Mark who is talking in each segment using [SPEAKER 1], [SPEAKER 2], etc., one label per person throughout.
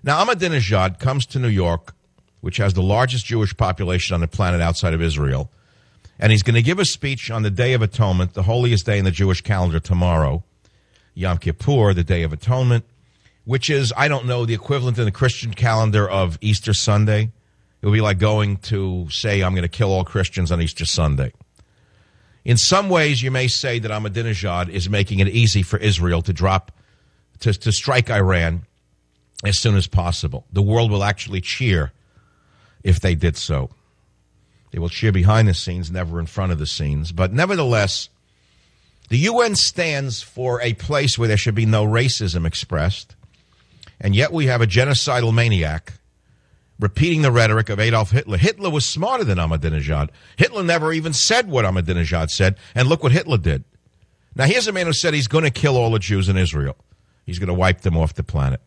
[SPEAKER 1] Now, Ahmadinejad comes to New York, which has the largest Jewish population on the planet outside of Israel, and he's going to give a speech on the Day of Atonement, the holiest day in the Jewish calendar tomorrow, Yom Kippur, the Day of Atonement, which is, I don't know, the equivalent in the Christian calendar of Easter Sunday. It would be like going to say, I'm going to kill all Christians on Easter Sunday. In some ways, you may say that Ahmadinejad is making it easy for Israel to strike Iran as soon as possible. The world will actually cheer if they did so. They will cheer behind the scenes, never in front of the scenes. But nevertheless, the UN stands for a place where there should be no racism expressed. And yet we have a genocidal maniac repeating the rhetoric of Adolf Hitler. Hitler was smarter than Ahmadinejad. Hitler never even said what Ahmadinejad said, and look what Hitler did. Now, here's a man who said he's going to kill all the Jews in Israel. He's going to wipe them off the planet.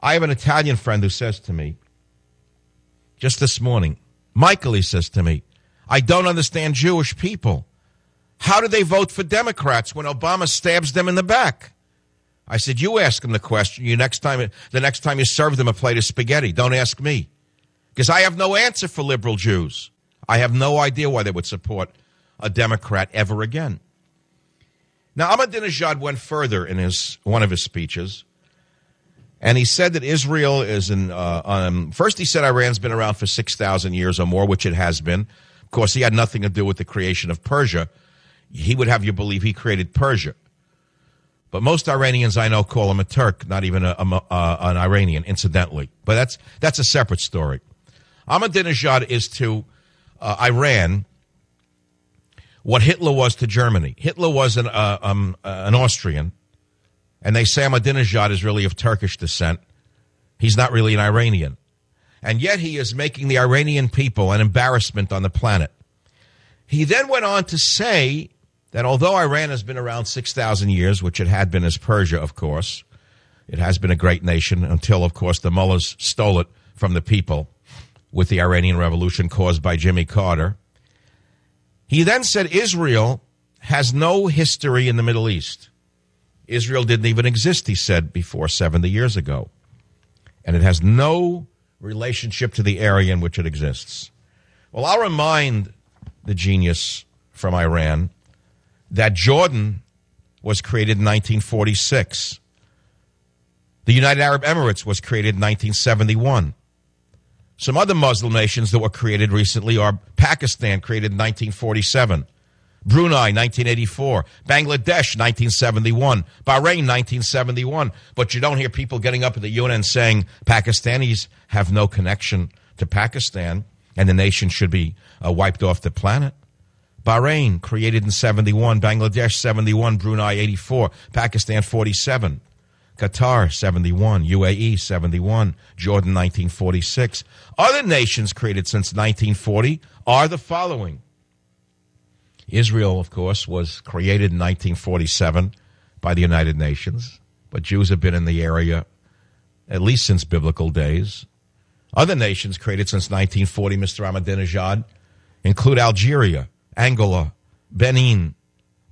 [SPEAKER 1] I have an Italian friend who says to me, just this morning, Michael, he says to me, I don't understand Jewish people. How do they vote for Democrats when Obama stabs them in the back? I said, you ask them the question. The next time you serve them a plate of spaghetti, don't ask me. Because I have no answer for liberal Jews. I have no idea why they would support a Democrat ever again. Now, Ahmadinejad went further in one of his speeches, and he said that Israel is first he said Iran's been around for 6,000 years or more, which it has been. Of course, he had nothing to do with the creation of Persia. He would have you believe he created Persia. But most Iranians I know call him a Turk, not even an Iranian, incidentally. But that's a separate story. Ahmadinejad is to Iran what Hitler was to Germany. Hitler was an Austrian, and they say Ahmadinejad is really of Turkish descent. He's not really an Iranian. And yet he is making the Iranian people an embarrassment on the planet. He then went on to say that although Iran has been around 6,000 years, which it had been as Persia, of course, it has been a great nation until, of course, the mullahs stole it from the people with the Iranian Revolution caused by Jimmy Carter. He then said Israel has no history in the Middle East. Israel didn't even exist, he said, before 70 years ago. And it has no relationship to the area in which it exists. Well, I'll remind the genius from Iran that Jordan was created in 1946. The United Arab Emirates was created in 1971. Some other Muslim nations that were created recently are Pakistan, created in 1947. Brunei, 1984. Bangladesh, 1971. Bahrain, 1971. But you don't hear people getting up at the UN saying Pakistanis have no connection to Pakistan and the nation should be wiped off the planet. Bahrain, created in 71. Bangladesh, 71. Brunei, 84. Pakistan, 47. Qatar, 71. UAE, 71. Jordan, 1946. Other nations created since 1940 are the following. Israel, of course, was created in 1947 by the United Nations, but Jews have been in the area at least since biblical days. Other nations created since 1940, Mr. Ahmadinejad, include Algeria, Angola, Benin,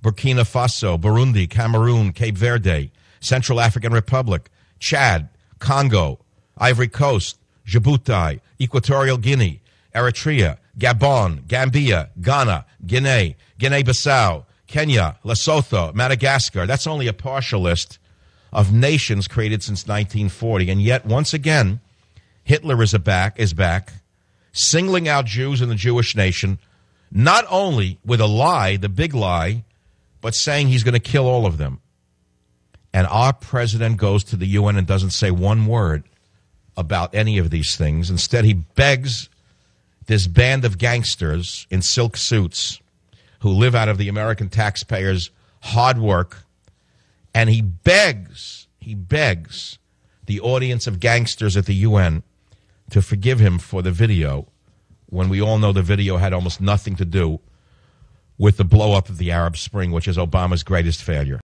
[SPEAKER 1] Burkina Faso, Burundi, Cameroon, Cape Verde, Central African Republic, Chad, Congo, Ivory Coast, Djibouti, Equatorial Guinea, Eritrea, Gabon, Gambia, Ghana, Guinea-Bissau, Kenya, Lesotho, Madagascar. That's only a partial list of nations created since 1940. And yet, once again, Hitler is back, singling out Jews and the Jewish nation, not only with a lie, the big lie, but saying he's going to kill all of them. And our president goes to the UN and doesn't say one word about any of these things. Instead, he begs this band of gangsters in silk suits who live out of the American taxpayers' hard work, and he begs the audience of gangsters at the UN to forgive him for the video, when we all know the video had almost nothing to do with the blow-up of the Arab Spring, which is Obama's greatest failure.